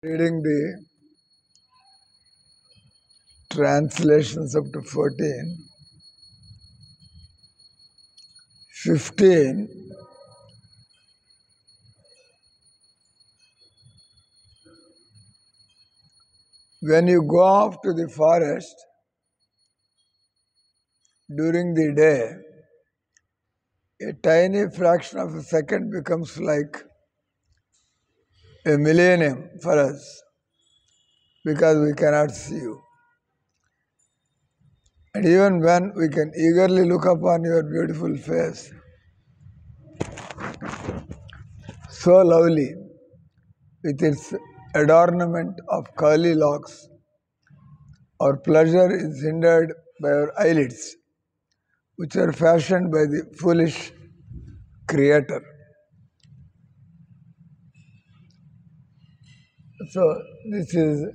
Reading the translations up to 14, 15, when you go off to the forest during the day, a tiny fraction of a second becomes like a millennium for us because we cannot see you. And even when we can eagerly look upon your beautiful face, so lovely, with its adornment of curly locks, our pleasure is hindered by our eyelids, which are fashioned by the foolish Creator. So this is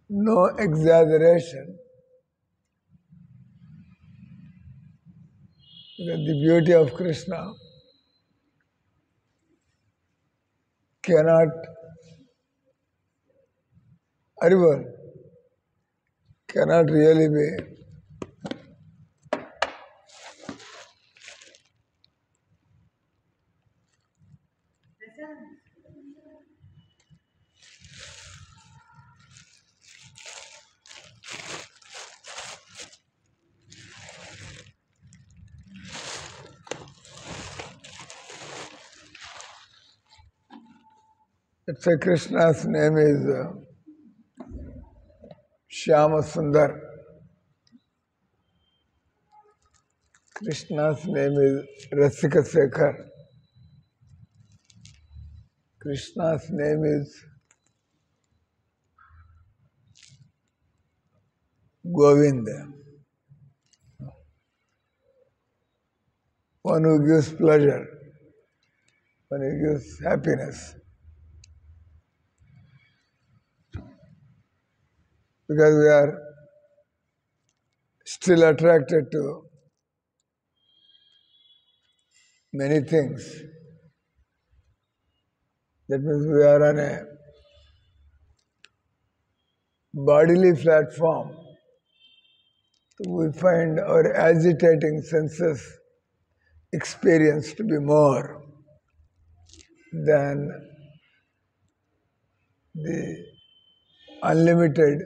no exaggeration, because the beauty of Krishna cannot really be Let's say Krishna's name is Shyama Sundar. Krishna's name is Rasika Sekhar. Krishna's name is Govinda. One who gives pleasure, one who gives happiness. Because we are still attracted to many things. That means we are on a bodily platform. We find our agitating senses experience to be more than the unlimited,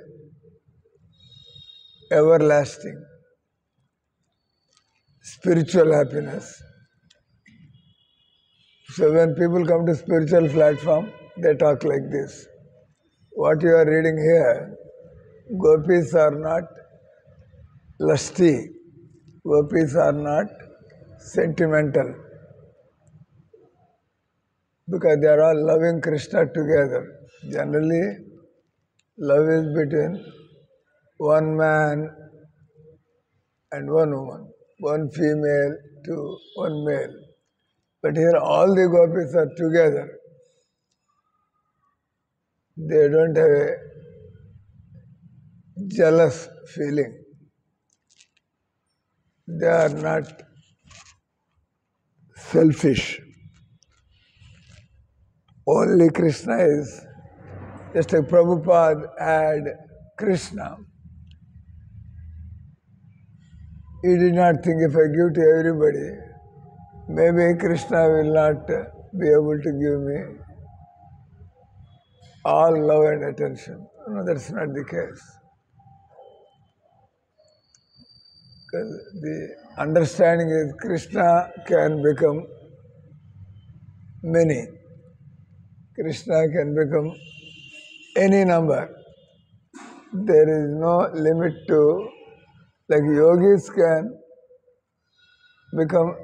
everlasting spiritual happiness. So when people come to spiritual platform, they talk like this. What you are reading here, gopis are not lusty, gopis are not sentimental, because they are all loving Krishna together. Generally, love is between one man and one woman, one female to one male. But here all the gopis are together. They don't have a jealous feeling. They are not selfish. Only Krishna is, just like Prabhupada had Krishna. He did not think if I give to everybody, maybe Krishna will not be able to give me all love and attention. No, that's not the case. Because the understanding is Krishna can become many. Krishna can become any number. There is no limit to, like yogis can become,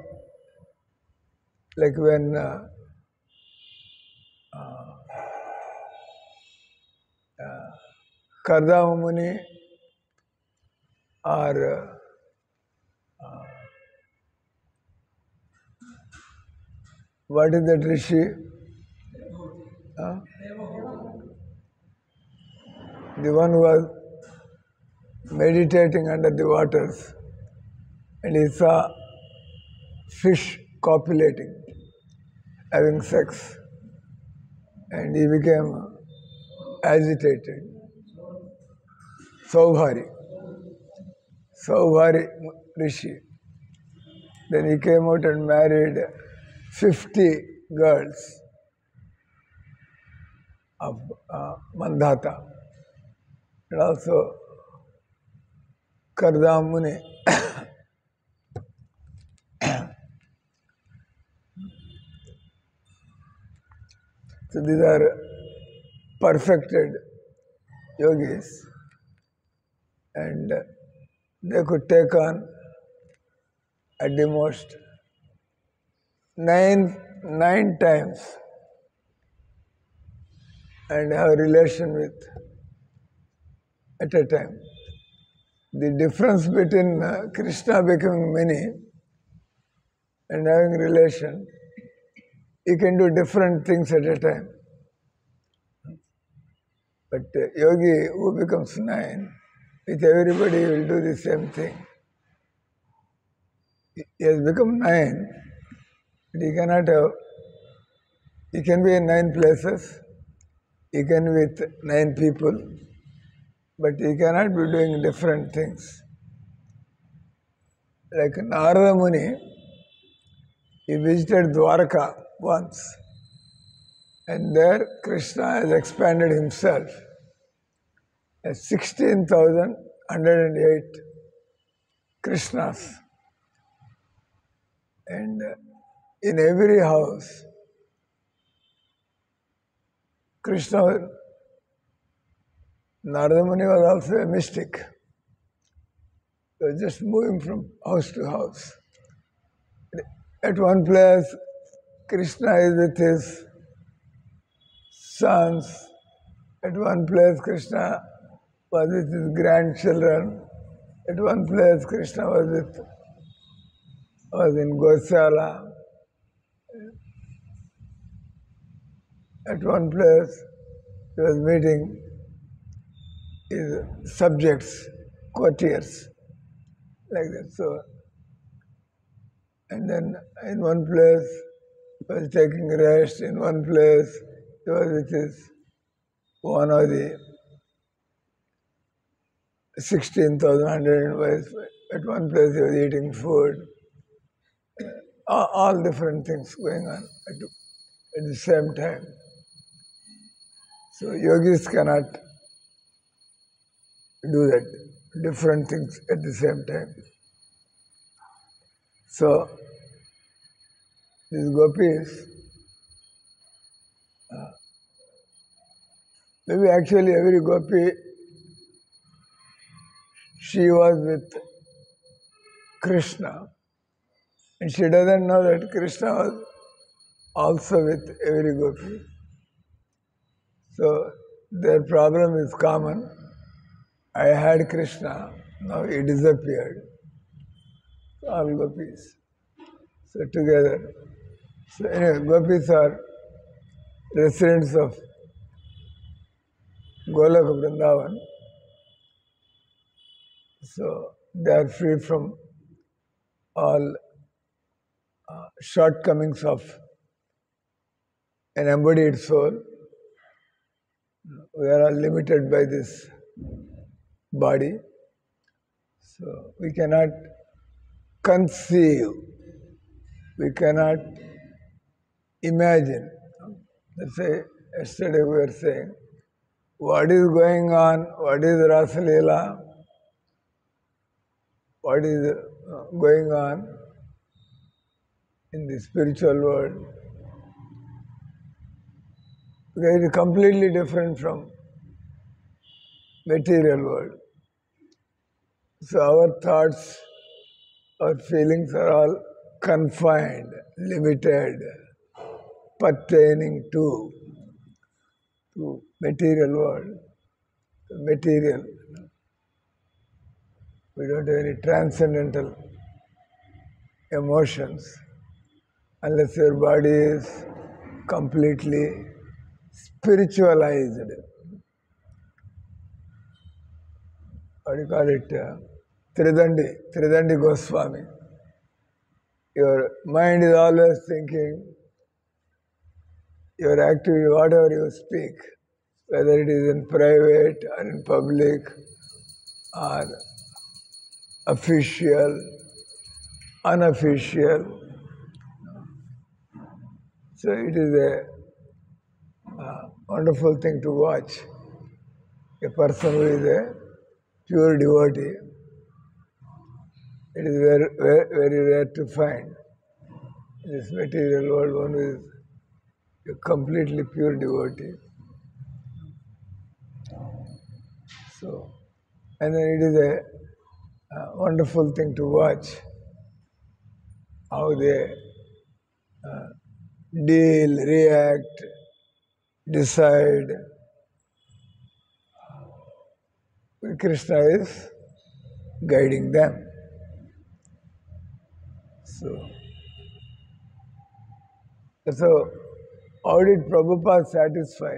like when Kardama Muni or what is that rishi? The one who was meditating under the waters, and he saw fish copulating, having sex, and he became agitated. Saubhari Rishi. Then he came out and married 50 girls of Mandhata. And also Kardam Muni. So these are perfected yogis, and they could take on at the most nine times and have a relation with at a time. The difference between Krishna becoming many and having relation, he can do different things at a time. But yogi who becomes 9, with everybody he will do the same thing. He has become 9, but he cannot have, he can be in 9 places, he can be with 9 people, but he cannot be doing different things. Like Narada Muni, he visited Dwarka once, and there Krishna has expanded himself as 16,108 Krishnas. And in every house, Krishna, Narada Muni was also a mystic. He was just moving from house to house. At one place, Krishna is with his sons. At one place, Krishna was with his grandchildren. At one place, Krishna was in Gosala. At one place, he was meeting his subjects, courtiers, like that. So, and then in one place, he was taking rest. In one place, he was with his one of the 16,100 wives. At one place, he was eating food. All different things going on at the same time. So yogis cannot do that, different things at the same time. So these gopis, maybe actually every gopi, she was with Krishna, and she doesn't know that Krishna was also with every gopi. So their problem is common. I had Krishna, now he disappeared. All gopis. So together. So anyway, gopis are residents of Golaka Vrindavan. So they are free from all shortcomings of an embodied soul. We are all limited by this body. So we cannot conceive, we cannot imagine. Let's say, yesterday we were saying, what is going on, what is Rasa Leela, what is going on in the spiritual world. Because it is completely different from material world. So our thoughts, our feelings are all confined, limited, pertaining to material world, material. We don't have any transcendental emotions unless your body is completely spiritualized. What do you call it? Tridandi Goswami. Your mind is always thinking, your activity, whatever you speak, whether it is in private or in public or official, unofficial. So it is a wonderful thing to watch. A person who is a pure devotee, it is very, very, very rare to find. In this material world, one who is a completely pure devotee. So, and then it is a wonderful thing to watch how they deal, react, decide. Krishna is guiding them. So how did Prabhupada satisfy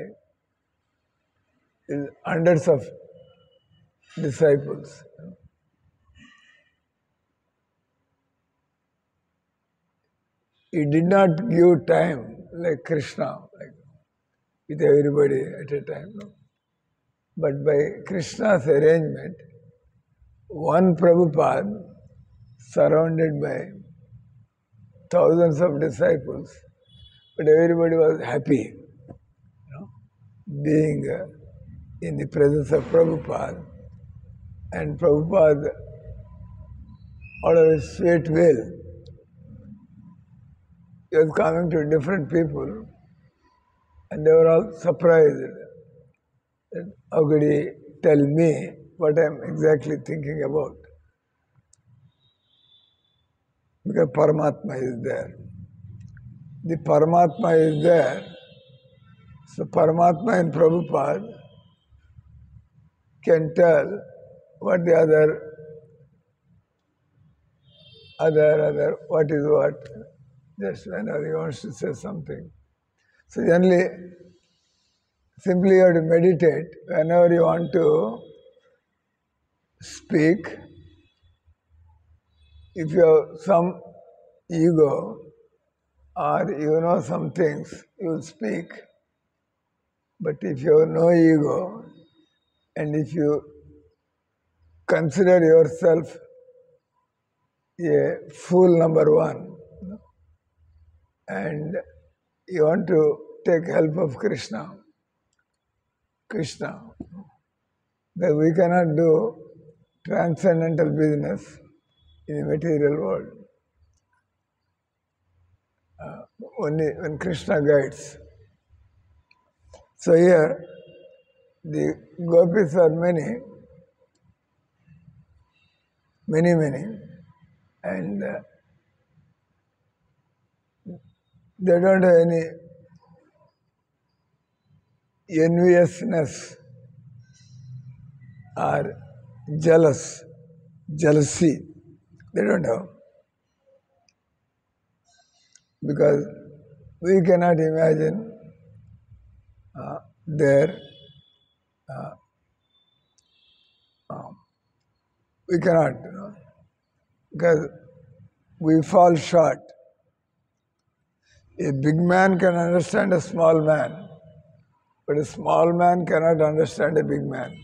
his hundreds of disciples? He did not give time like Krishna, like with everybody at a time. No? But by Krishna's arrangement, one Prabhupada surrounded by thousands of disciples, but everybody was happy, being in the presence of Prabhupada. And Prabhupada, out of his sweet will, he was coming to different people, and they were all surprised that how could he tell me what I'm exactly thinking about? Because Paramatma is there. The Paramatma is there. So Paramatma in Prabhupada can tell what the other, what is what, just whenever he wants to say something. So generally, simply you have to meditate whenever you want to speak. If you have some ego or you know some things, you will speak. But if you have no ego and if you consider yourself a fool number one and you want to take help of Krishna, that we cannot do transcendental business in the material world. Only when Krishna guides. So here, the gopis are many, and they don't have any enviousness or jealousy. They don't have. Because we cannot imagine we cannot, because we fall short. A big man can understand a small man, but a small man cannot understand a big man.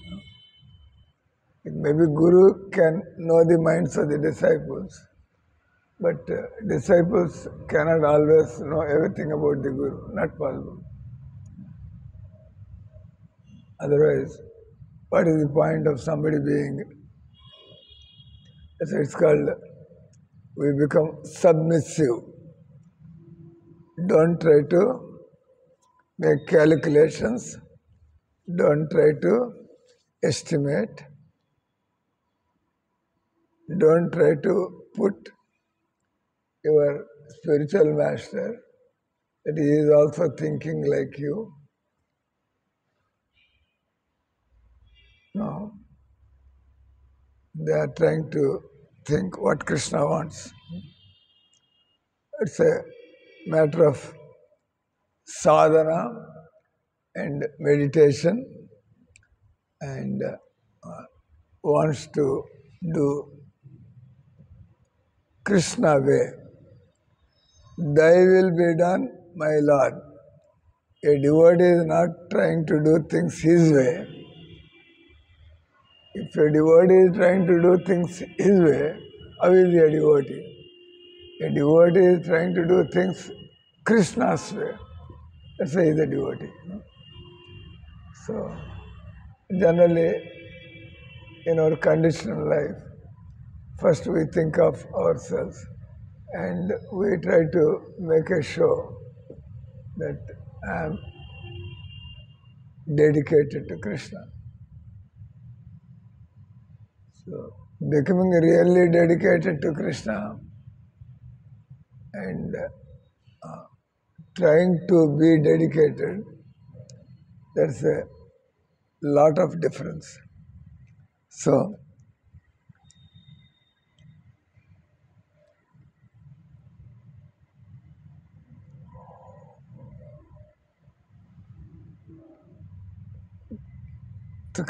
Maybe Guru can know the minds of the disciples, but disciples cannot always know everything about the Guru, not possible. Otherwise, what is the point of somebody being, so it's called, we become submissive. Don't try to make calculations, don't try to estimate, don't try to put your spiritual master that he is also thinking like you. No. They are trying to think what Krishna wants. It's a matter of sadhana and meditation, and wants to do Krishna way. Thy will be done, my Lord. A devotee is not trying to do things his way. If a devotee is trying to do things his way, how is he a devotee? A devotee is trying to do things Krishna's way. That's why he is a devotee. So, generally, in our conditional life, first we think of ourselves and we try to make a show that I am dedicated to Krishna. So, becoming really dedicated to Krishna and trying to be dedicated, there's a lot of difference. So,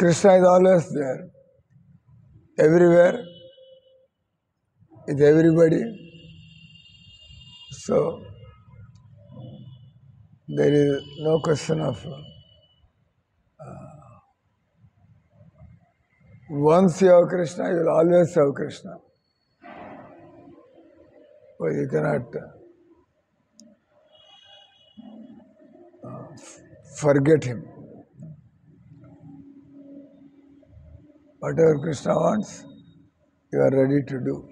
Krishna is always there, everywhere, with everybody. So, there is no question of once you have Krishna, you will always have Krishna. But you cannot forget him. Whatever Krishna wants, you are ready to do.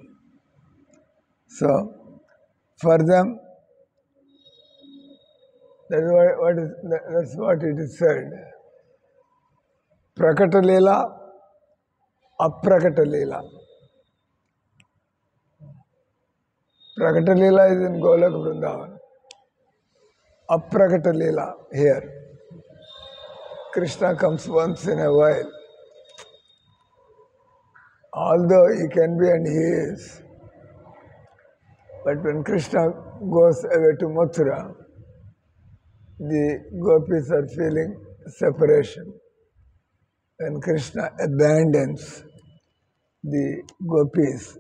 So, for them, that's what it is said. Prakata Leela, Aprakata Leela. Prakata Leela is in Golak Vrindavan. Aprakata Leela here. Krishna comes once in a while. Although he can be and he is. But when Krishna goes away to Mathura, the gopis are feeling separation. When Krishna abandons the gopis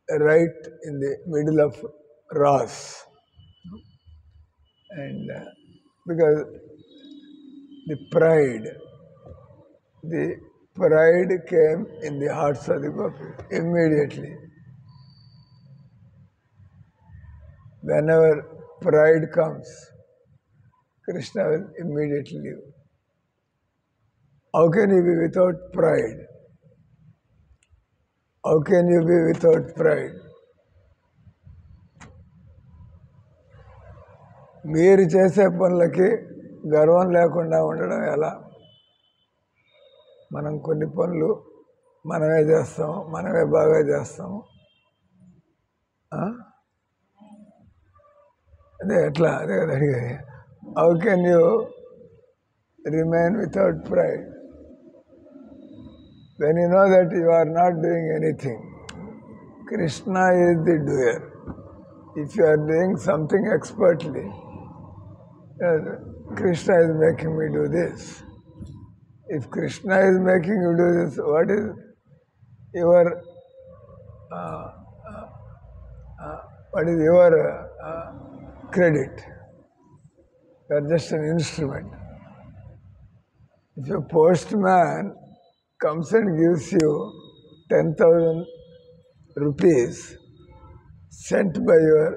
right in the middle of Ras, and because the pride came in the hearts of the gopis immediately. Whenever pride comes, Krishna will immediately leave. How can you be without pride? How can you be without pride? మీరు చేసే పనులకి గర్వం లేకుండా ఉండడం ఎలా? మనం కొన్ని పనులు మనమే చేస్తాము, మనమే బాగా చేస్తాము. అదే ఎట్లా? అదే కదా అడిగేది. How can you remain without pride? When you know that you are not doing anything, Krishna is the doer. If you are doing something expertly, Krishna is making me do this. If Krishna is making you do this, what is your credit? You are just an instrument. If a postman comes and gives you 10,000 rupees sent by your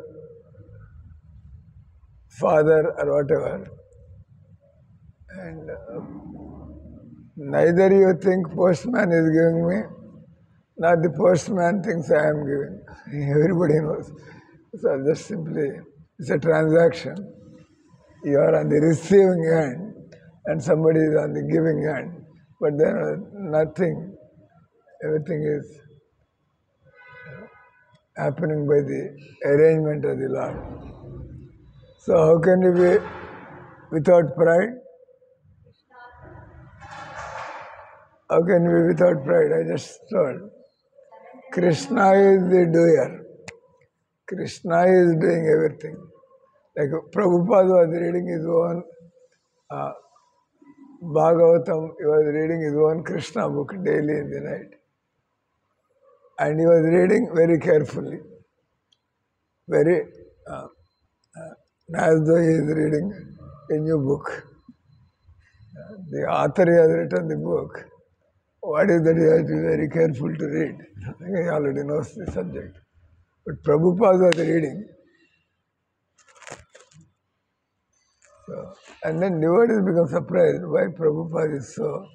father or whatever, and neither you think postman is giving me, nor the postman thinks I am giving. Everybody knows. So just simply, it's a transaction. You are on the receiving end and somebody is on the giving end. But then nothing, everything is happening by the arrangement of the Lord. So how can you be without pride? How can you be without pride? I just told. Krishna is the doer. Krishna is doing everything. Like Prabhupada was reading his own Bhagavatam, he was reading his own Krishna book daily in the night. And he was reading very carefully. Very, as though he is reading a new book. The author has written the book. What is that? He has to be very careful to read. He already knows the subject. But Prabhupada was reading. So, and then devotees become surprised why Prabhupada is so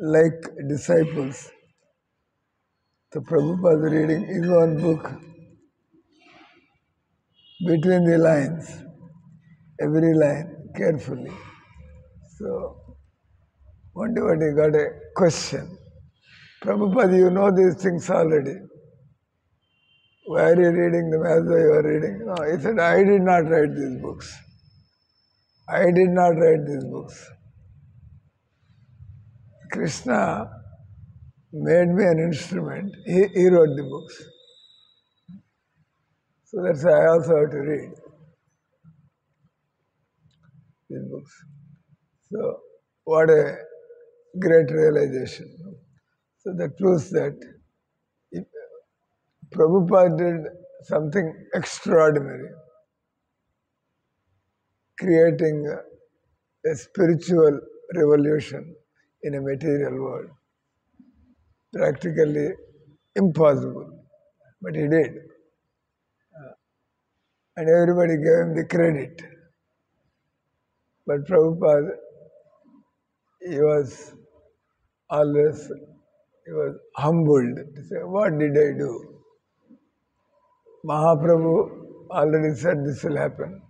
like disciples. So Prabhupada is reading his own book between the lines, every line carefully. So one devotee got a question. Prabhupada, you know these things already. Why are you reading them as though you are reading? No, he said, I did not write these books. I did not write these books. Krishna made me an instrument. He wrote the books. So that's why I also have to read these books. So what a great realization. So that proves that if Prabhupada did something extraordinary, creating a spiritual revolution in a material world. Practically impossible, but he did. And everybody gave him the credit. But Prabhupada, he was always humbled to say, what did I do? Mahaprabhu already said this will happen.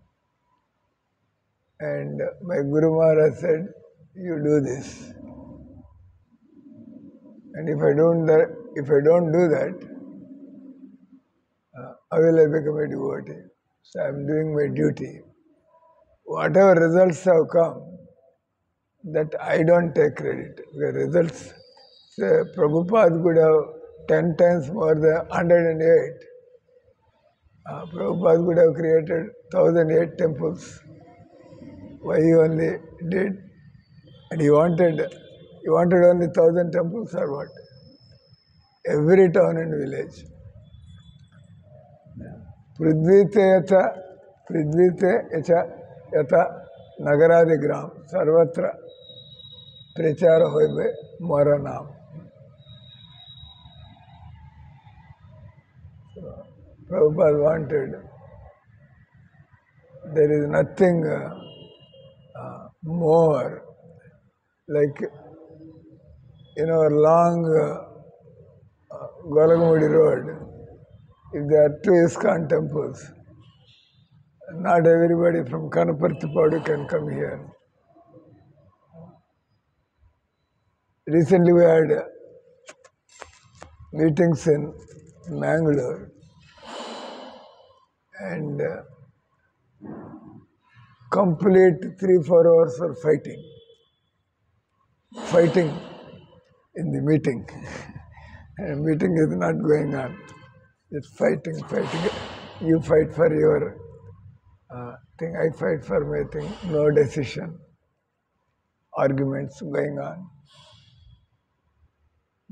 And my Guru Maharaj said, you do this. And if I don't do that, how will I become a devotee? So I am doing my duty. Whatever results have come, that I don't take credit. The results, say, Prabhupada could have 10 times more than 108. Prabhupada could have created 1008 temples. Why he only did? And he wanted only 1000 temples or what? Every town and village. Pridvite yata nagaradi gram sarvatra prachara hoibe mora naam. So, Prabhupada wanted, there is nothing more like in our long Golagamudi road, if there are 2 ISKCON temples, not everybody from Kanaparthipadu can come here. Recently we had meetings in Mangalore and complete 3-4 hours for fighting in the meeting. And meeting is not going on. It's fighting. You fight for your thing, I fight for my thing. No decision. Arguments going on.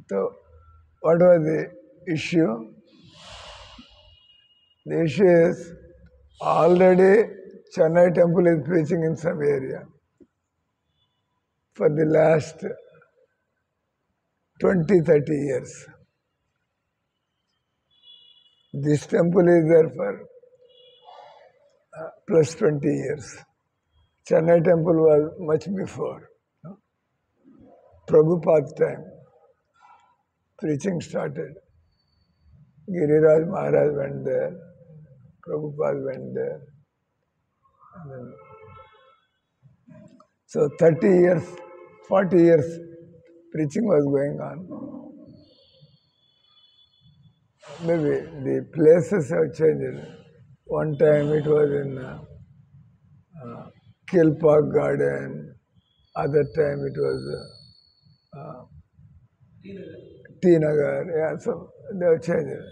So, what was the issue? The issue is already Chennai temple is preaching in some area for the last 20-30 years. This temple is there for plus 20 years. Chennai temple was much before. Prabhupada's time, preaching started. Giriraj Maharaj went there, Prabhupada went there. And then, so 30 years, 40 years, preaching was going on. Maybe the places have changed. One time it was in Kilpark Garden, other time it was T Nagar. Yeah, so they have changed.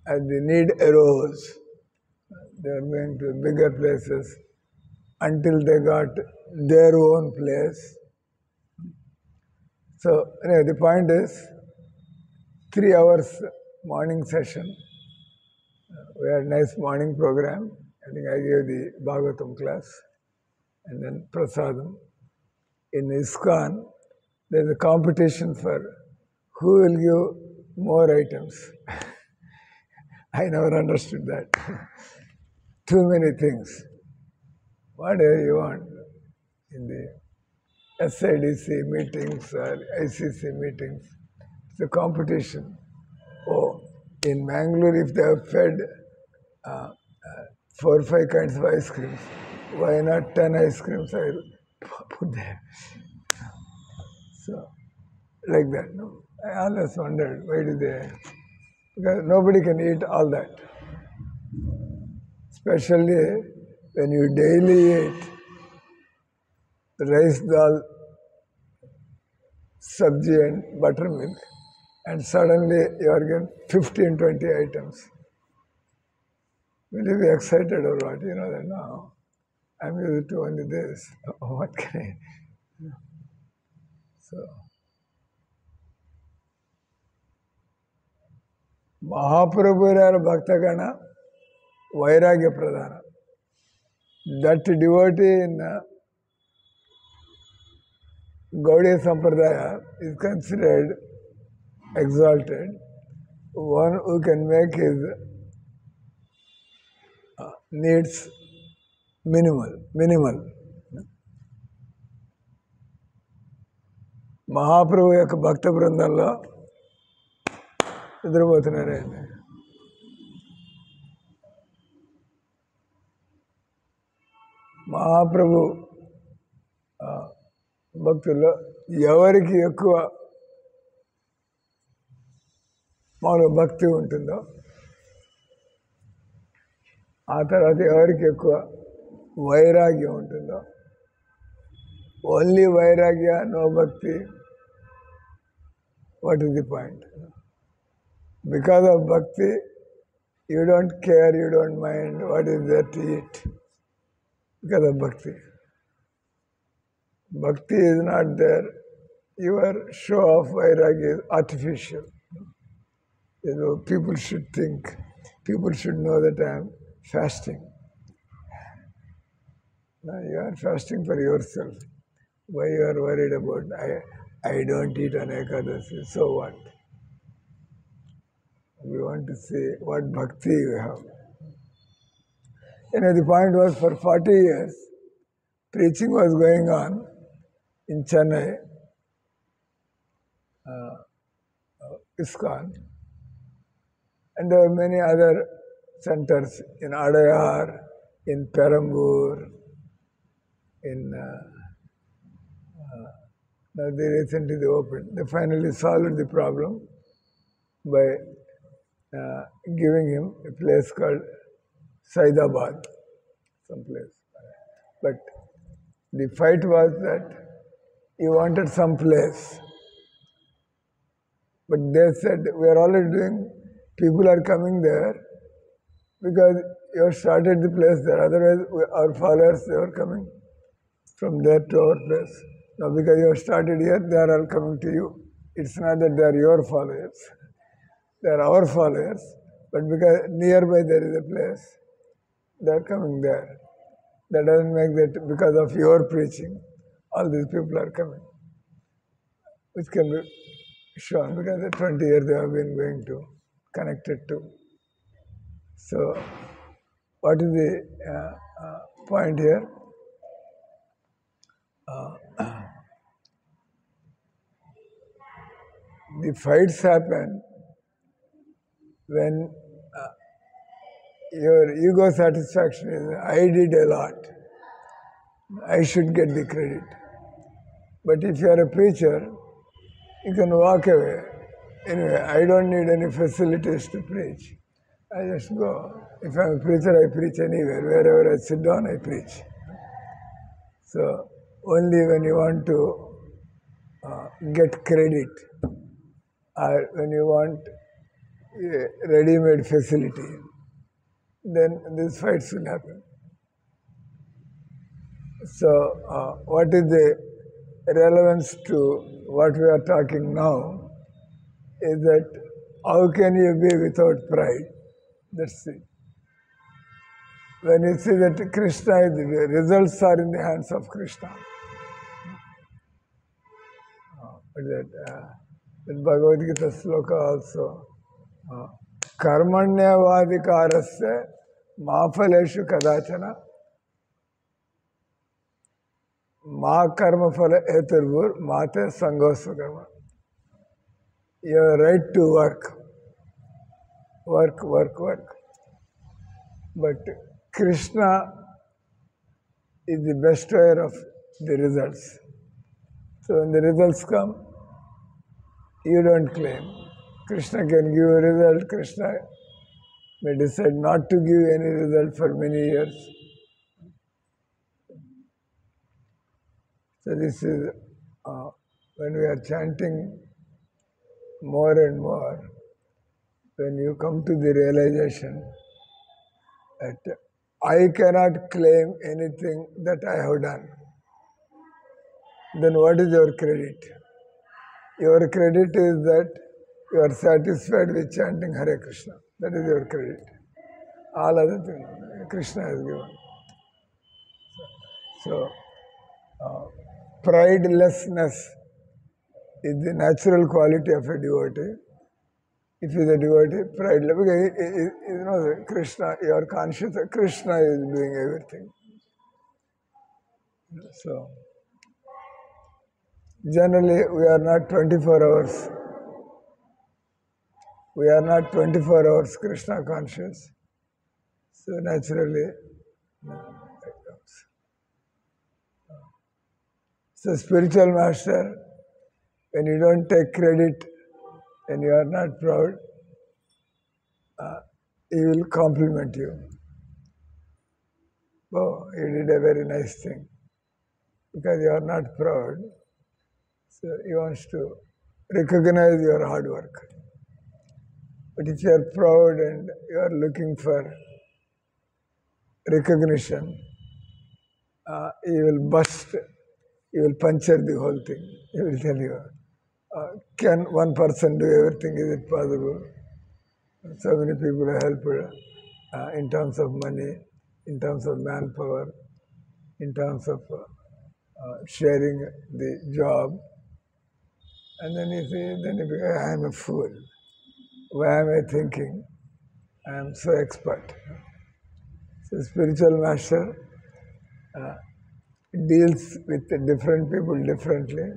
As the need arose, they are going to bigger places until they got their own place. So anyway, the point is 3 hours morning session. We had a nice morning program. I think I gave the Bhagavatam class. and then prasadam. In ISKCON, there's a competition for who will give more items. I never understood that. Too many things. Whatever you want in the SIDC meetings or ICC meetings, it's a competition. Oh, in Mangalore, if they have fed 4 or 5 kinds of ice creams, why not 10 ice creams I put there? So, like that. No? I always wondered, why do they? Because nobody can eat all that. Especially when you daily eat rice, dal, sabji and buttermilk, and suddenly you are getting 15, 20 items. Will you be excited or what? You know that now I'm used to only this. What can I? So, Mahaprabhu Bhaktagana Vairagya Pradhana. That devotee in Gaudiya Sampradaya is considered exalted, one who can make his needs minimal. మహాప్రభు యొక్క భక్త బృందంలో నిద్రపోతున్నారండి. మహాప్రభు భక్తుల్లో ఎవరికి ఎక్కువ మామూలు భక్తి ఉంటుందో, ఆ తర్వాత ఎవరికి ఎక్కువ వైరాగ్యం ఉంటుందో, ఓన్లీ వైరాగ్య, నో భక్తి, what is the point? Because of bhakti, you don't care, you don't mind what is there to eat. Because of bhakti. Bhakti is not there. Your show of vairagya is artificial. You know, people should think, people should know that I am fasting. Now you are fasting for yourself. Why you are worried about, I don't eat on Ekadasi, so what? We want to see what bhakti you have. You know, the point was for 40 years, preaching was going on in Chennai, ISKCON, and there were many other centers in Adayar, in Perambur, in now they recently opened. They finally solved the problem by giving him a place called Saidabad, some place. But the fight was that he wanted some place. But they said, we are already doing, people are coming there because you have started the place there. Otherwise, our followers, they were coming from there to our place. Now, because you have started here, they are all coming to you. It's not that they are your followers. They are our followers. But because nearby there is a place, they are coming there. That doesn't make that because of your preaching, all these people are coming. Which can be shown because the 20 years they have been going to, connected to. So, what is the point here? The fights happen when your ego satisfaction is, I did a lot, I should get the credit. But if you are a preacher, you can walk away. Anyway, I don't need any facilities to preach. I just go. If I'm a preacher, I preach anywhere. Wherever I sit down, I preach. So, only when you want to get credit, or when you want a ready-made facility, then these fights will happen. So, what is the relevance to what we are talking now is that how can you be without pride? That's it. when you see that Krishna, the results are in the hands of Krishna. That Bhagavad Gita sloka also. Karmanyavadikarasya mafaleshu kadachana ma karma phala eturvur mate sangosva karma. You have a right to work. But Krishna is the bestower of the results. So when the results come, you don't claim. Krishna can give a result. Krishna may decide not to give any result for many years. So this is when we are chanting more and more, when you come to the realization that I cannot claim anything that I have done, then what is your credit? Your credit is that you are satisfied with chanting Hare Krishna. That is your credit. All other things Krishna has given. So, pridelessness is the natural quality of a devotee. If he is a devotee, prideless, because you know Krishna, you are conscious that Krishna is doing everything. So, generally we are not 24 hours. We are not 24 hours Krishna conscious. So naturally, that comes. So spiritual master, when you don't take credit and you are not proud, he will compliment you. Oh, you did a very nice thing. Because you are not proud, so he wants to recognize your hard work. But if you are proud and you are looking for recognition, he will bust, he will puncture the whole thing. He will tell you, can one person do everything? Is it possible? So many people are helped in terms of money, in terms of manpower, in terms of sharing the job. And then you say, I am a fool. Why am I thinking? I am so expert. So spiritual master deals with different people differently.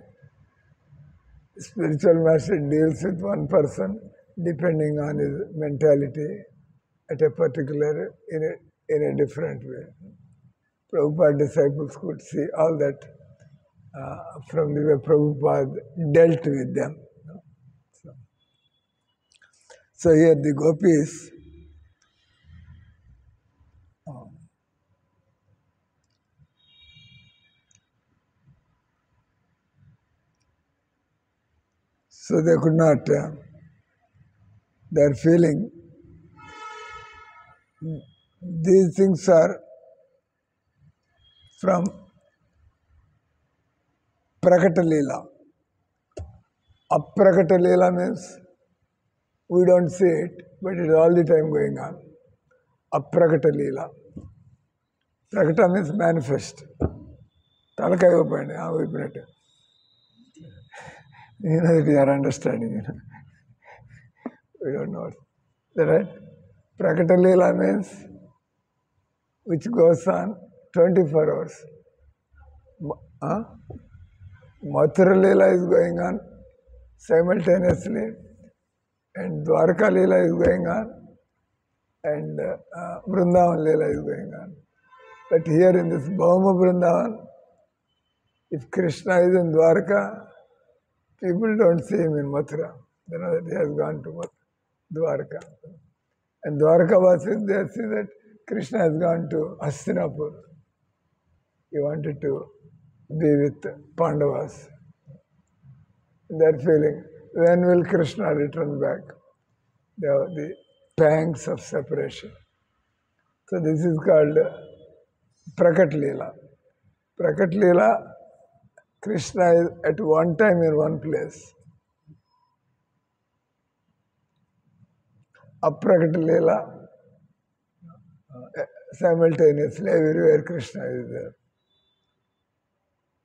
Spiritual master deals with one person depending on his mentality at a particular, in a different way. Prabhupada disciples could see all that from the way Prabhupada dealt with them. So here the gopis, so they could not, they are feeling these things are from Prakata Leela. Aprakata Leela means we don't see it, but it is all the time going on. Aprakata Leela. Prakata means manifest. Talakai opened, you know that you are understanding, you know. We don't know. Is that right? Prakata Leela means which goes on 24 hours. Mathura Leela is going on simultaneously, and Dwarka Leela is going on, and Vrindavan Leela is going on. But here in this Bhauma Vrindavan, if Krishna is in Dwarka, people don't see him in Mathura. They know that he has gone to Dwarka. And Dwarkavasis, they see that Krishna has gone to Hastinapur. He wanted to be with Pandavas. They are feeling, when will Krishna return back? They have the pangs of separation. So this is called Prakat Leela. Prakat Leela, Krishna is at one time in one place. Aprakat Leela, simultaneously everywhere Krishna is there.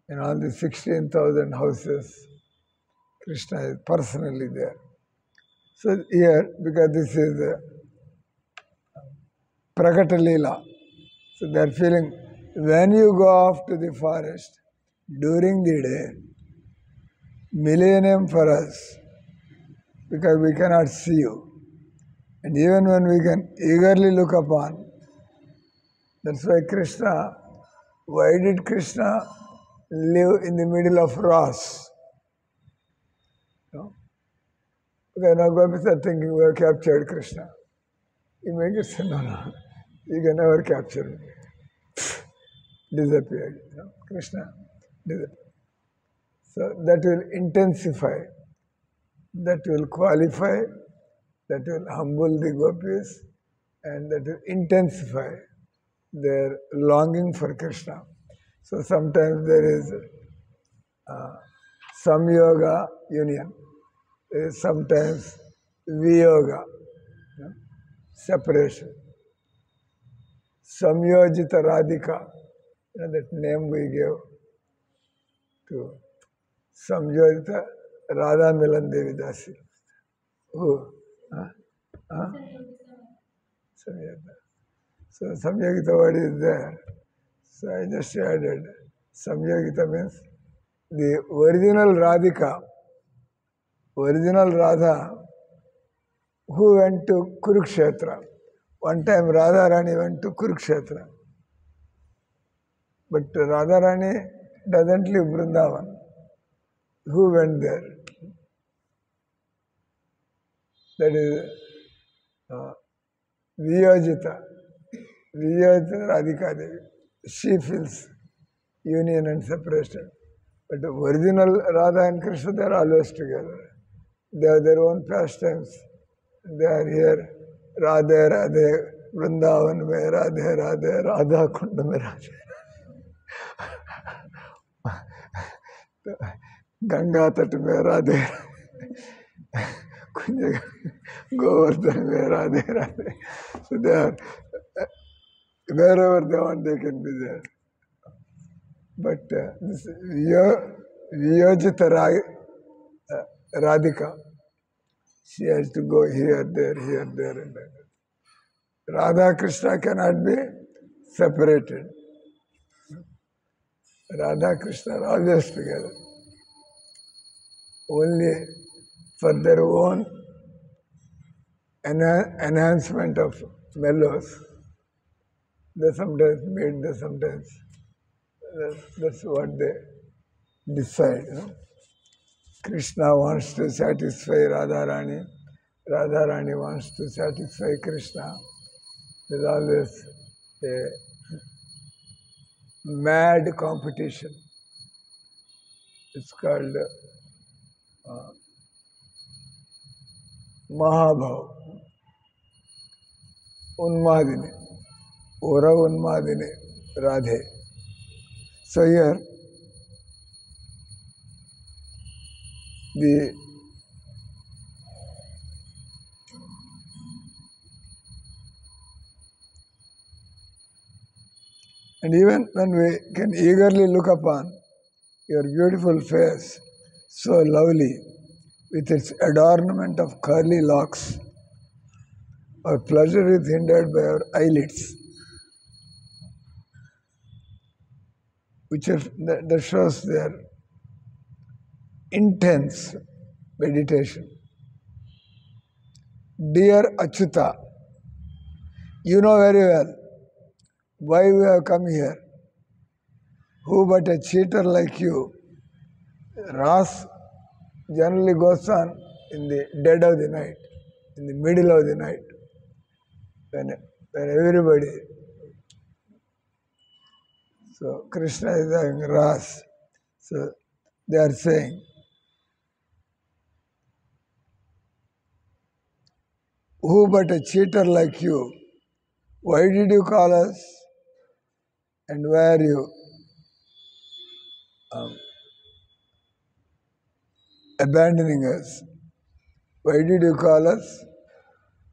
In all the 16,000 houses, Krishna is personally there. So here, because this is Prakata Leela, so they are feeling, when you go off to the forest during the day, millennium for us, because we cannot see you. And even when we can eagerly look upon, that's why why did Krishna live in the middle of Ras? No? Because now gopis are thinking we have captured Krishna. Immediately say, no, you can never capture him. Disappeared. Krishna disappeared. So that will intensify, that will qualify, that will humble the gopis, and that will intensify their longing for Krishna. So sometimes there is samyoga union, there is sometimes viyoga, separation. Samyojita Radhika, that name we gave to Samyojita Radha Milan Devi Dasi. Who? Samyojita. So Samyogita word is there. So I just added. Samyogita means the original Radhika, original Radha, who went to Kurukshetra. One time Radharani went to Kurukshetra. But Radharani doesn't live Vrindavan. Who went there? That is Viyojita. Viyojita Radhika Devi. She feels union and separation. But the original Radha and Krishna, they are always together. They have their own pastimes. They are here. Radhe Radhe, Vrindavan mein Radhe Radhe, Radha Kund mein Radhe. Ganga Tat mein Radhe. Govardhan mein Radhe Radhe. So they are, wherever they want, they can be there. But this Viyojita Radhika, she has to go here, there, and there. Radha Krishna cannot be separated. Radha Krishna are always together. Only for their own enhancement of mellows, they sometimes meet, they sometimes. That's what they decide. Krishna wants to satisfy Radharani. Radharani wants to satisfy Krishna. There's always a mad competition. It's called Mahabhav. Unmadini. Ura Unmadini. Radhe. So here, and even when we can eagerly look upon your beautiful face, so lovely, with its adornment of curly locks, our pleasure is hindered by our eyelids, that shows their intense meditation. Dear Achyuta, you know very well why we have come here. Who but a cheater like you? Ras generally goes on in the dead of the night, in the middle of the night, when everybody. So Krishna is having Ras. So they are saying, who but a cheater like you? Why did you call us? And why are you abandoning us? Why did you call us?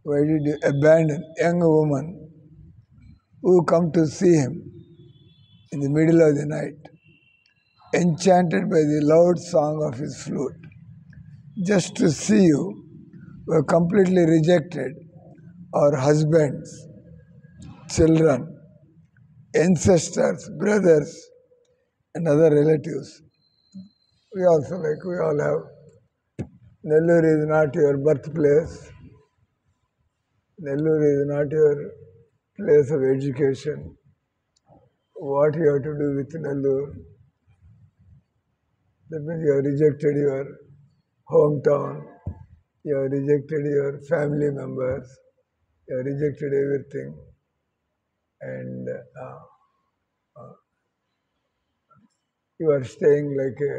Why did you abandon young woman who come to see him in the middle of the night, enchanted by the loud song of his flute. Just to see you, were completely rejected our husbands, children, ancestors, brothers, and other relatives. We all have. Nellore is not your birthplace. Nellore is not your place of education. What you have to do with Nellore? That means you have rejected your hometown, you have rejected your family members, you have rejected everything, and you are staying like a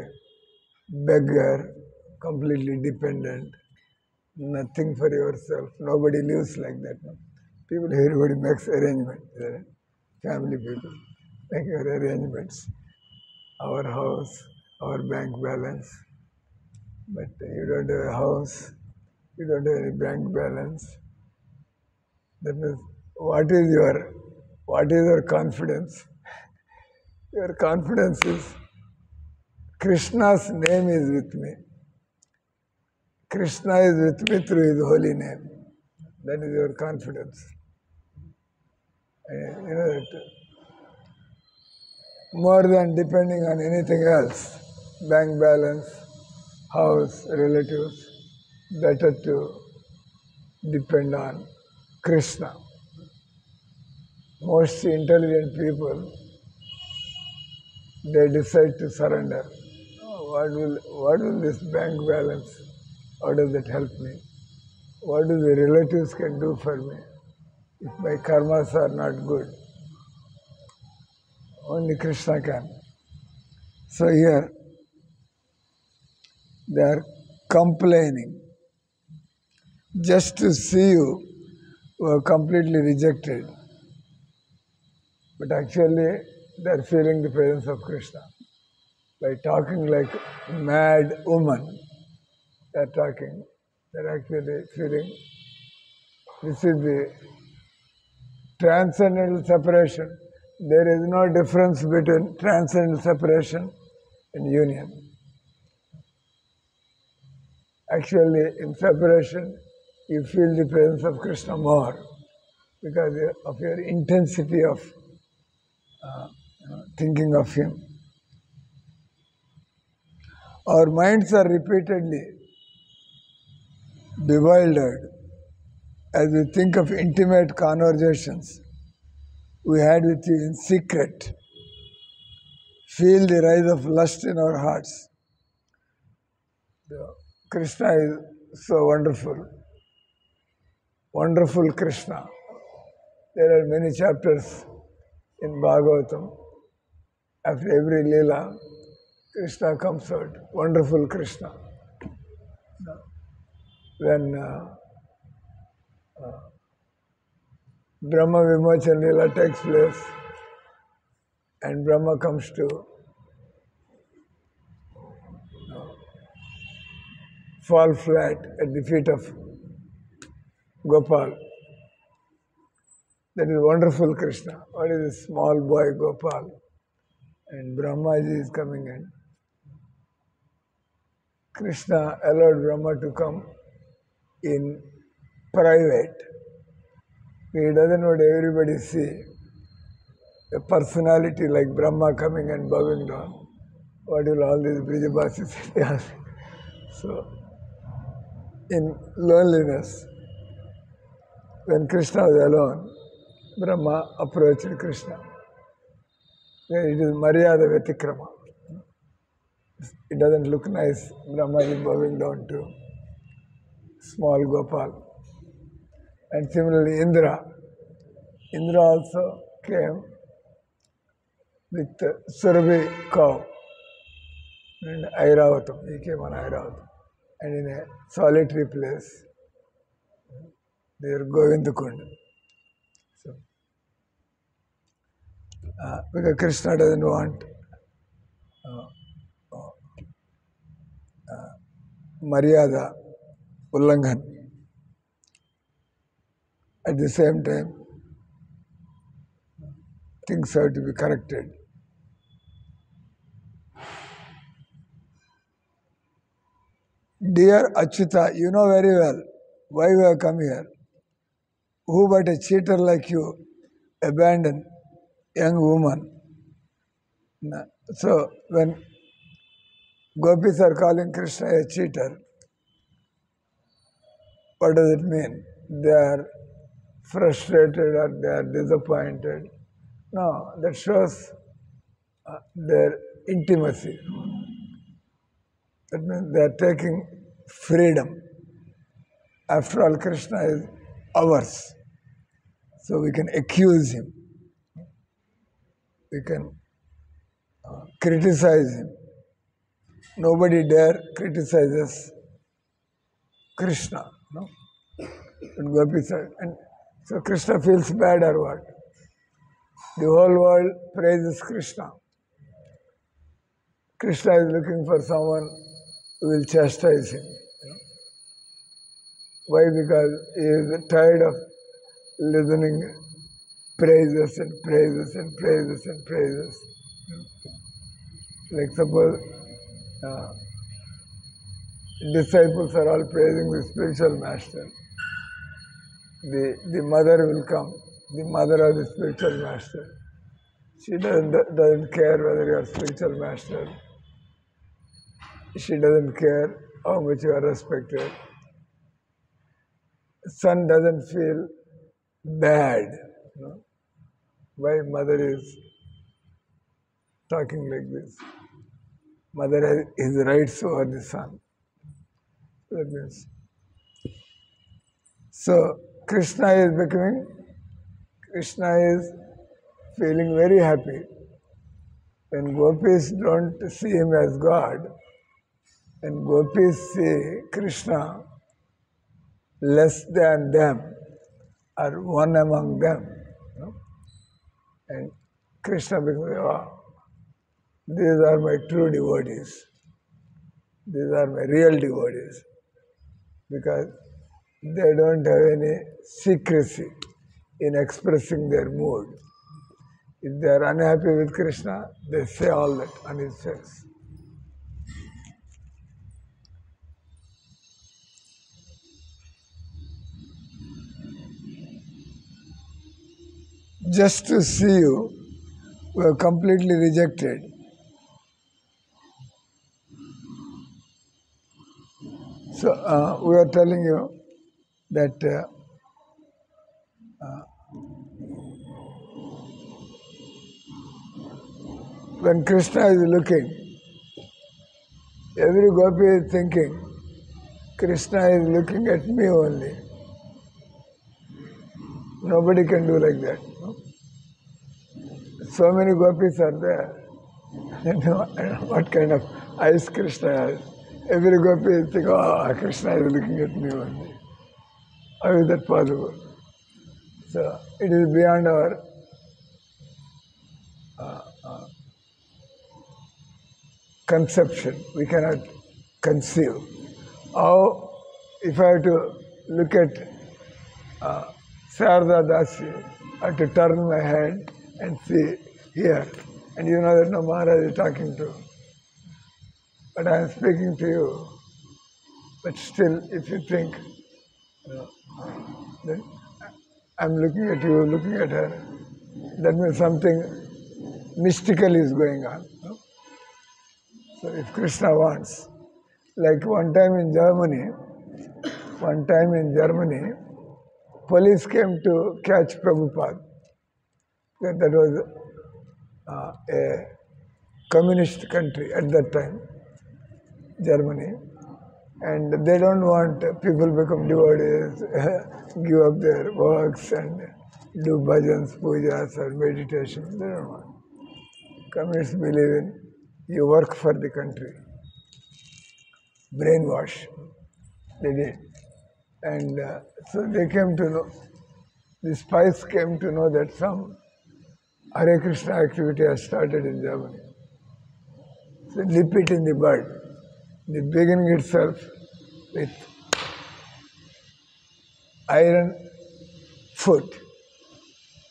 beggar, completely dependent, nothing for yourself. Nobody lives like that. No? People, everybody makes arrangements. Family people make your arrangements. Our house, our bank balance. But you don't have a house, you don't have any bank balance. That means, what is your confidence? Your confidence is Krishna's name is with me. Krishna is with me through his holy name. That is your confidence. And you know that more than depending on anything else, bank balance, house, relatives, better to depend on Krishna. Most intelligent people, they decide to surrender. Oh, what will this bank balance, how does it help me? What do the relatives can do for me if my karmas are not good? Only Krishna can. So here, they are complaining. Just to see you, were completely rejected. But actually, they are feeling the presence of Krishna. By talking like mad woman, they are talking. They are actually feeling this is the transcendental separation. There is no difference between transcendental separation and union. Actually, in separation, you feel the presence of Krishna more because of your intensity of thinking of him. Our minds are repeatedly bewildered as we think of intimate conversations we had with you in secret. Feel the rise of lust in our hearts. Krishna is so wonderful. Wonderful Krishna. There are many chapters in Bhagavatam. After every Leela, Krishna comes out. Wonderful Krishna. When Brahma Vimochan Leela takes place and Brahma comes to fall flat at the feet of Gopal. That is wonderful Krishna. What is this small boy Gopal? And Brahmaji is coming in. Krishna allowed Brahma to come in private. He doesn't want everybody see a personality like Brahma coming and bowing down. What will all these Brijabasis say? So, in loneliness, when Krishna was alone, Brahma approached Krishna. It is Maryada Vetikrama. It doesn't look nice, Brahma is bowing down to small Gopal. And similarly, Indra. Indra also came with Surabhi cow and Airavatam. He came on Airavatam. And in a solitary place, there Govindakund. So, because Krishna doesn't want Maryada Ullangan. At the same time, things have to be corrected. Dear Achyuta, you know very well why we have come here. Who but a cheater like you abandon young woman? So when gopis are calling Krishna a cheater, what does it mean? They are frustrated or they are disappointed. No, that shows their intimacy. That means they are taking freedom. After all, Krishna is ours. So we can accuse him. We can criticize him. Nobody dare criticizes Krishna. No? And Gopi said, and so Krishna feels bad or what? The whole world praises Krishna. Krishna is looking for someone who will chastise him. Why? Because he is tired of listening praises and praises and praises and praises. Like suppose disciples are all praising the spiritual master. The mother will come, the mother of the spiritual master. She doesn't care whether you are spiritual master. She doesn't care how much you are respected. Son doesn't feel bad. No? Why mother is talking like this? Mother has his rights over the son. That means. So Krishna is feeling very happy. When gopis don't see him as God, and gopis see Krishna less than them, or one among them, no? And Krishna becomes, oh, these are my true devotees. These are my real devotees. Because they don't have any secrecy in expressing their mood. If they are unhappy with Krishna, they say all that on his face. Just to see you, we are completely rejected. So we are telling you that when Krishna is looking, every gopi is thinking, Krishna is looking at me only. Nobody can do like that. No? So many gopis are there. You know what kind of eyes Krishna has. Every gopi is thinking, oh, Krishna is looking at me only. How is that possible? So it is beyond our conception. We cannot conceive. How, if I have to look at Sarada Dasi, I have to turn my head and see here. And you know that no Maharaj is talking to. But I am speaking to you. But still, if you think, then I'm looking at you, looking at her, that means something mystical is going on. No? So if Krishna wants, like one time in Germany, police came to catch Prabhupada. That was a communist country at that time, Germany. And they don't want people become devotees, give up their works and do bhajans, pujas or meditation. They don't want. Communists believe in you work for the country. Brainwash. They did. And so they came to know, the spies came to know that some Hare Krishna activity has started in Germany. So nip it in the bud. The beginning itself with iron foot.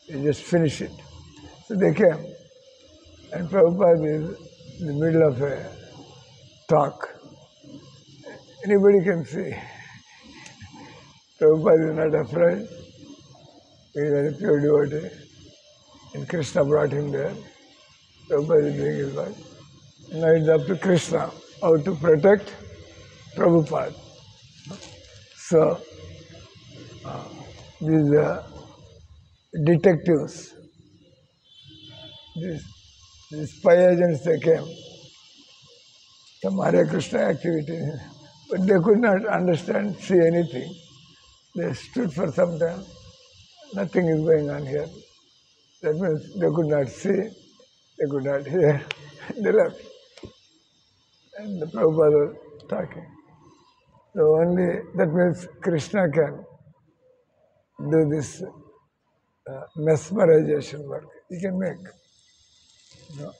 You just finish it. So they came, and Prabhupada is in the middle of a talk. Anybody can see. Prabhupada is not afraid. He is a very pure devotee. And Krishna brought him there. Prabhupada is doing his work. Now it's up to Krishna how to protect Prabhupada. So, these detectives, these spy agents, they came, some Hare Krishna activity, but they could not understand, see anything. They stood for some time, nothing is going on here. That means they could not see, they could not hear, they left. And the Prabhupada was talking. So only, that means Krishna can do this mesmerization work. He can make.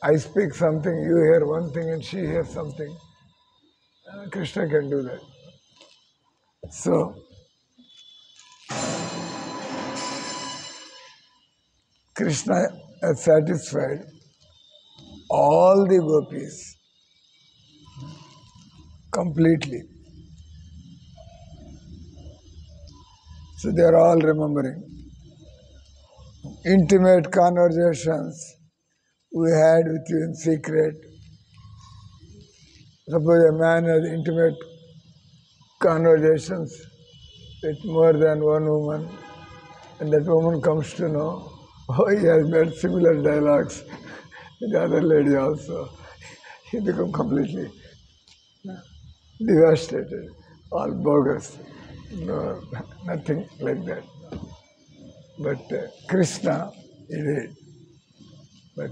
I speak something, you hear one thing and she hears something. Krishna can do that. So, Krishna has satisfied all the gopis completely. So they are all remembering. Intimate conversations we had with you in secret. Suppose a man has intimate conversations with more than one woman, and that woman comes to know, oh, he has made similar dialogues with the other lady also. He becomes completely devastated, all bogus. No, nothing like that. But Krishna, he did. But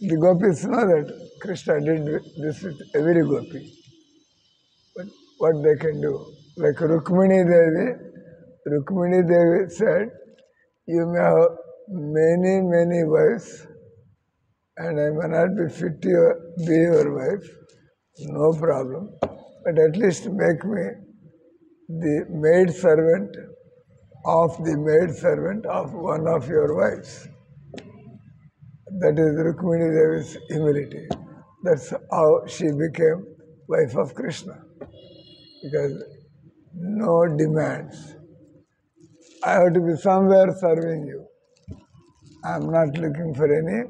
the gopis know that Krishna did this with every gopi. But what they can do? Like Rukmini Devi said, you may have many, many wives, and I may not be fit to be your wife, no problem. But at least make me the maid servant of one of your wives. That is Rukmini Devi's humility. That's how she became wife of Krishna. Because no demands. I have to be somewhere serving you. I am not looking for any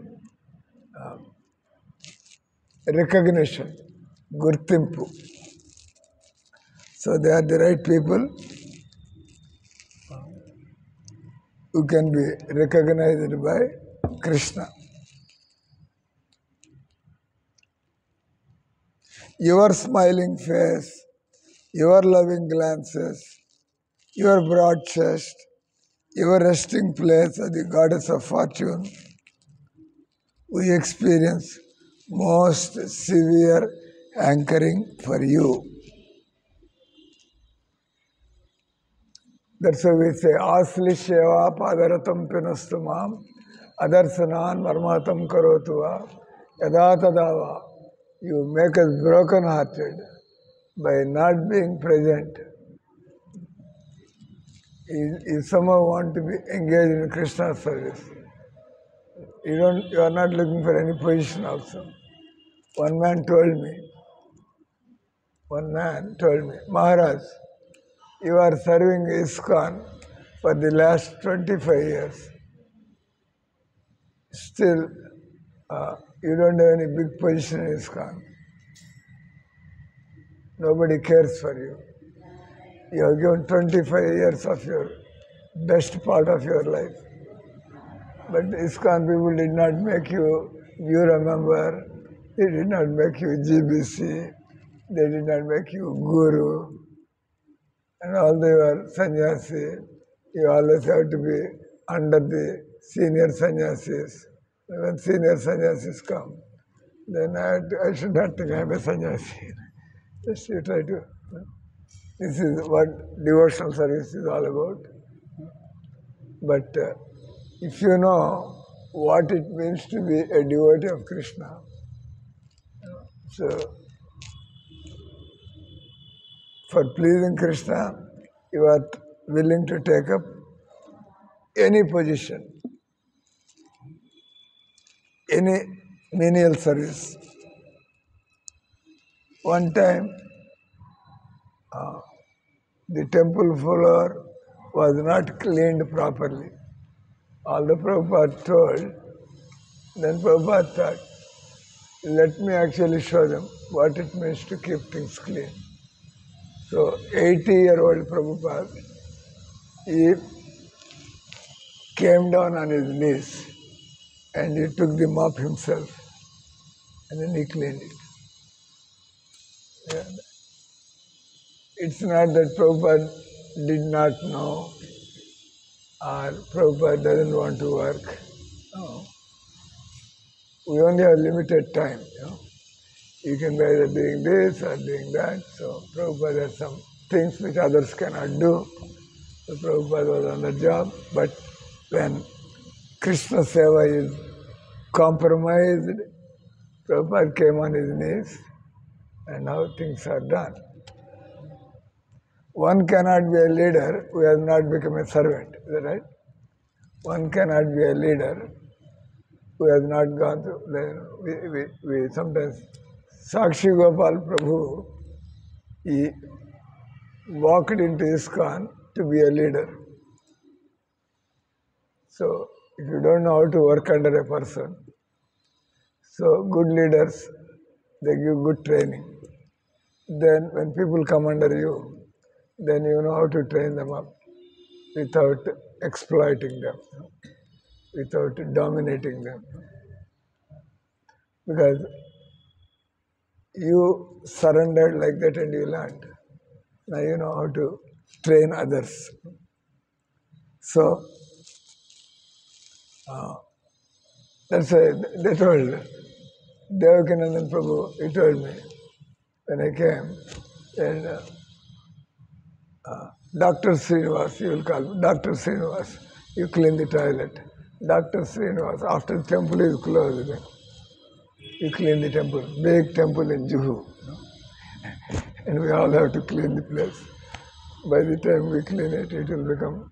recognition, gurtimpu. So they are the right people who can be recognized by Krishna. Your smiling face, your loving glances, your broad chest, your resting place as the goddess of fortune, we experience most severe hankering for you. That's why we say, Asli Sheva Padaratam Pinastumam Adarsanan Marmatam Karotua Yadatadava. You make us broken hearted by not being present. If someone wants to be engaged in Krishna's service, you are not looking for any position also. One man told me, Maharaj, you are serving ISKCON for the last 25 years. Still, you don't have any big position in ISKCON. Nobody cares for you. You have given 25 years of your best part of your life. But ISKCON people did not make you Bureau member, they did not make you GBC, they did not make you Guru, and all they were sannyasi. You always have to be under the senior sannyasis. When senior sannyasis come, then I should not think I am a sannyasi. Just you try to. This is what devotional service is all about. But if you know what it means to be a devotee of Krishna, so for pleasing Krishna, you are willing to take up any position. any menial service. One time, the temple floor was not cleaned properly. All the Prabhupada told, then Prabhupada thought, let me actually show them what it means to keep things clean. So 80-year-old Prabhupada, he came down on his knees and he took the mop himself and then he cleaned it. Yeah. It's not that Prabhupada did not know or Prabhupada doesn't want to work. No. We only have limited time. You can be either doing this or doing that. So Prabhupada has some things which others cannot do. So Prabhupada was on the job. But when Krishna Seva is compromised, Prabhupada came on his knees and how things are done. One cannot be a leader who has not become a servant. Is that right? One cannot be a leader who has not gone through. We sometimes, Sakshi Gopal Prabhu, he walked into ISKCON to be a leader. So, if you don't know how to work under a person, so good leaders, they give good training. Then when people come under you, then you know how to train them up without exploiting them, without dominating them. Because you surrendered like that and you learned. Now you know how to train others. So, that's why they told Devakinandan Prabhu, he told me when I came, and Dr. Srinivas, you will call me, Dr. Srinivas, you clean the toilet. Dr. Srinivas, after the temple is closed, you clean the temple, big temple in Juhu. And we all have to clean the place. By the time we clean it, it will become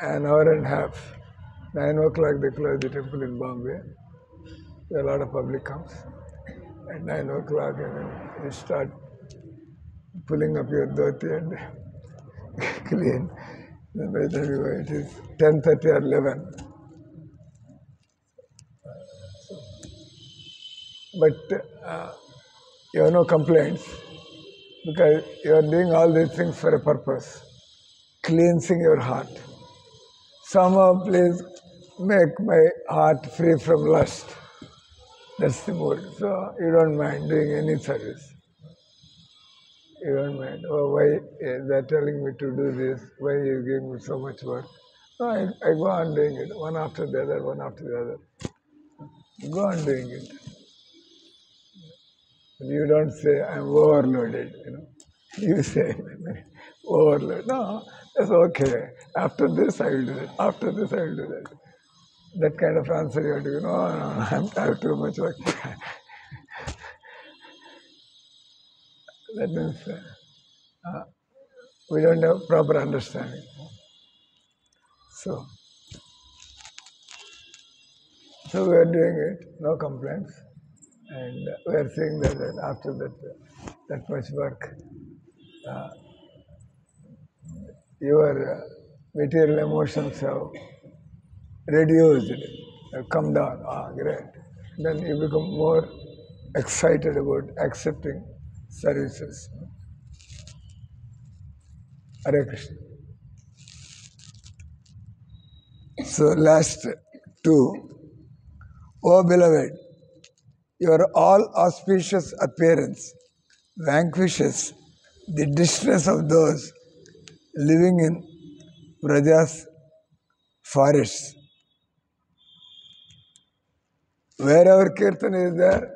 an hour and a half. 9 o'clock they close the temple in Bombay. A lot of public comes. At 9 o'clock and then you start pulling up your dhoti and clean. Then by the time you go, it is 10:30 or 11. But you have no complaints because you are doing all these things for a purpose, cleansing your heart. Somehow, please make my heart free from lust. That's the mood. So you don't mind doing any service. You don't mind. Oh, why they're telling me to do this? Why you giving me so much work? No, I go on doing it, one after the other, one after the other. Go on doing it. You don't say, I'm overloaded, You say, overloaded. No, that's okay. After this, I will do that. After this, I will do that. That kind of answer you have to give. No, I have too much work. That means we don't have proper understanding. So we are doing it, no complaints. And we are seeing that after that much work, your material emotions have reduced, have come down. Great. Then you become more excited about accepting services. Hare Krishna. So last two. O beloved, your all auspicious appearance vanquishes the distress of those living in Vraja's forests. Wherever Kirtan is there,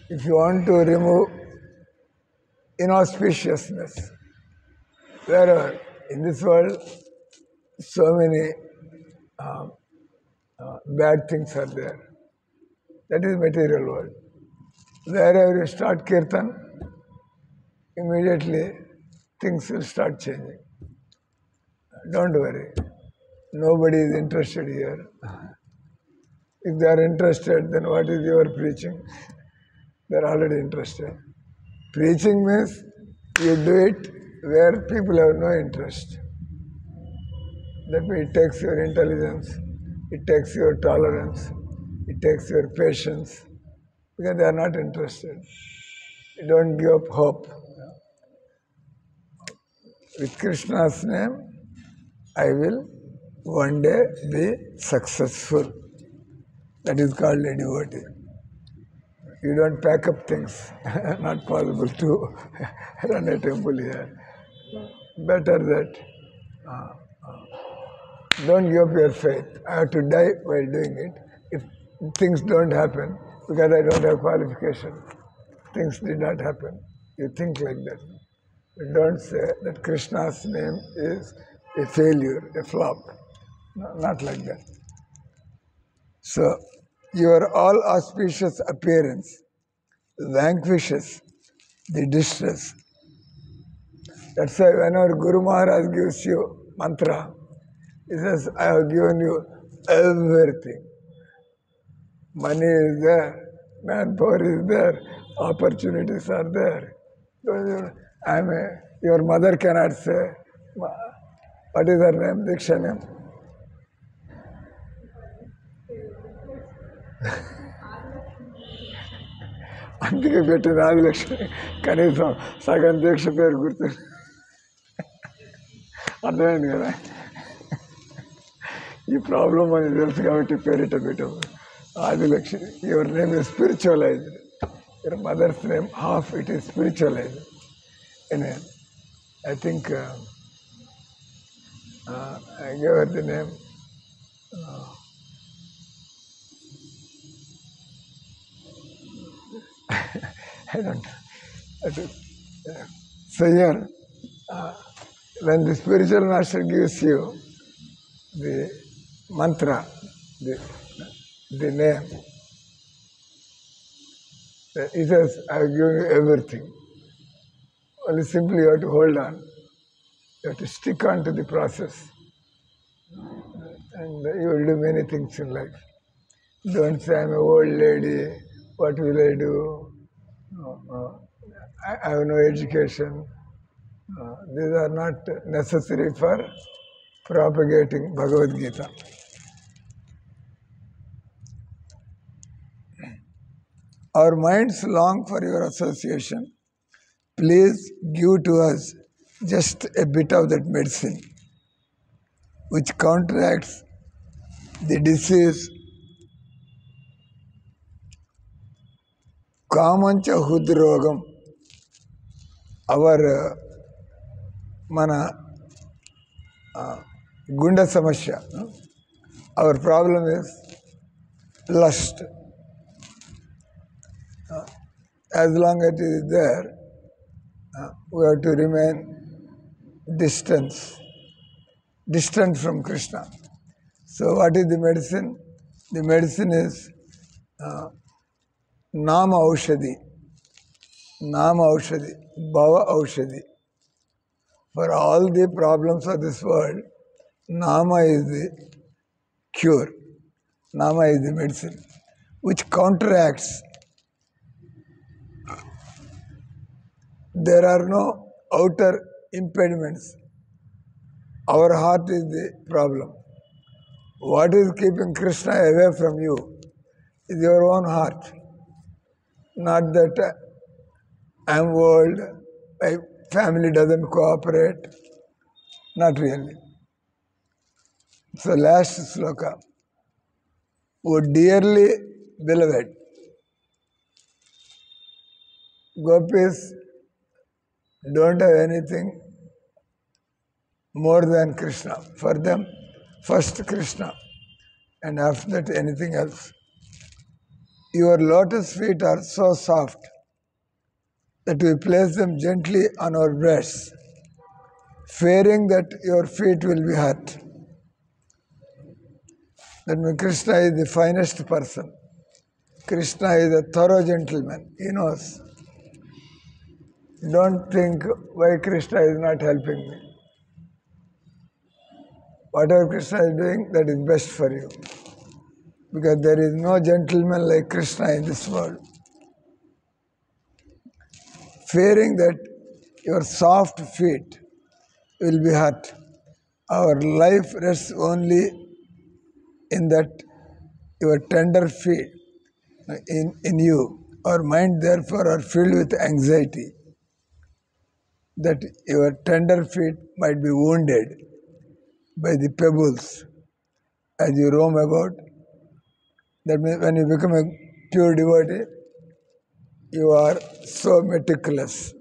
if you want to remove inauspiciousness, wherever in this world, so many bad things are there. That is material world. Wherever you start Kirtan, immediately things will start changing. Don't worry. Nobody is interested here. If they are interested, then what is your preaching? They are already interested. Preaching means you do it where people have no interest. That means it takes your intelligence, it takes your tolerance, it takes your patience, because they are not interested. You don't give up hope. With Krishna's name, I will one day be successful. That is called a devotee. You don't pack up things. Not possible to run a temple here. Better that. Don't give up your faith. I have to die while doing it. If things don't happen, because I don't have qualification, things did not happen. You think like that. You don't say that Krishna's name is a failure, a flop. No, not like that. So, your all auspicious appearance vanquishes the distress. That's why whenever Guru Maharaj gives you mantra, he says, I have given you everything. Money is there, manpower is there, opportunities are there. Your mother cannot say, what is her name, Diksha name? అందుకే పెట్టింది ఆదిలక్ష్మి కనీసం సగం దీక్ష పేరు గుర్తు అర్థమైంది కదా ఈ problem అని తెలుసు కాబట్టి పేరిట పెట్టాము Adilakshmi your name is spiritualised your mother's name half it is spiritualised and I think I gave her the name I don't know. So here, when the spiritual master gives you the mantra, the name, he says, I have given you everything. Only simply you have to hold on. You have to stick on to the process. And you will do many things in life. Don't say, I'm an old lady, what will I do? I have no education. These are not necessary for propagating Bhagavad Gita. Our minds long for your association. Please give to us just a bit of that medicine which counteracts the disease Kamancha Hudrogam. Our mana Gunda Samasya. Our problem is lust. As long as it is there, we have to remain distant from Krishna. So what is the medicine? The medicine is Nama Aushadhi, Bhava Aushadhi. For all the problems of this world, Nama is the cure. Nama is the medicine, which counteracts. There are no outer impediments. Our heart is the problem. What is keeping Krishna away from you is your own heart. Not that I am old, my family doesn't cooperate. Not really. So last sloka. O dearly beloved, gopis don't have anything more than Krishna. For them, first Krishna, and after that anything else. Your lotus feet are so soft that we place them gently on our breasts, fearing that your feet will be hurt. That means Krishna is the finest person. Krishna is a thorough gentleman. He knows. Don't think why Krishna is not helping me. whatever Krishna is doing, that is best for you. Because there is no gentleman like Krishna in this world. Fearing that your soft feet will be hurt. Our life rests only in that your tender feet in you. Our mind therefore are filled with anxiety that your tender feet might be wounded by the pebbles as you roam about. That means when you become a pure devotee, you are so meticulous.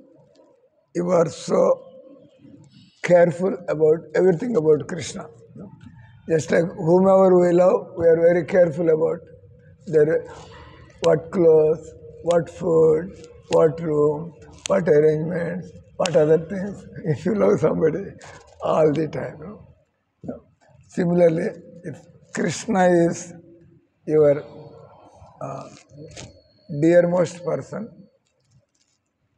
You are so careful about everything about Krishna. Just like whomever we love, we are very careful about their what clothes, what food, what room, what arrangements, what other things. If you love somebody, all the time. Similarly, if Krishna is your dearmost person,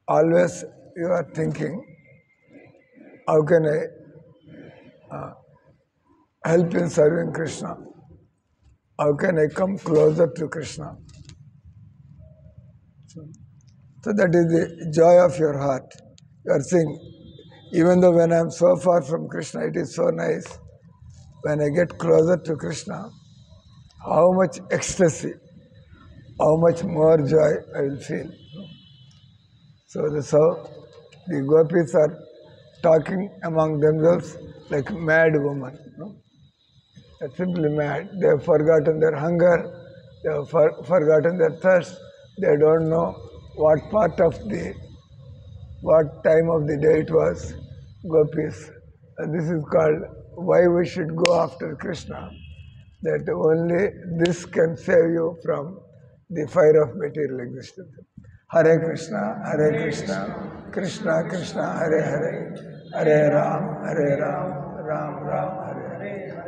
always you are thinking, how can I help in serving Krishna? How can I come closer to Krishna? So that is the joy of your heart. You are saying, even though when I am so far from Krishna, it is so nice. When I get closer to Krishna, how much ecstasy, how much more joy I will feel. So that's how the gopis are talking among themselves like mad women. They're simply mad. They have forgotten their hunger. They have forgotten their thirst. They don't know what time of the day it was. Gopis. And this is called why we should go after Krishna. That only this can save you from the fire of material existence. Hare Krishna, Krishna Krishna, Hare Hare, Hare Ram, Ram Ram, Hare Hare.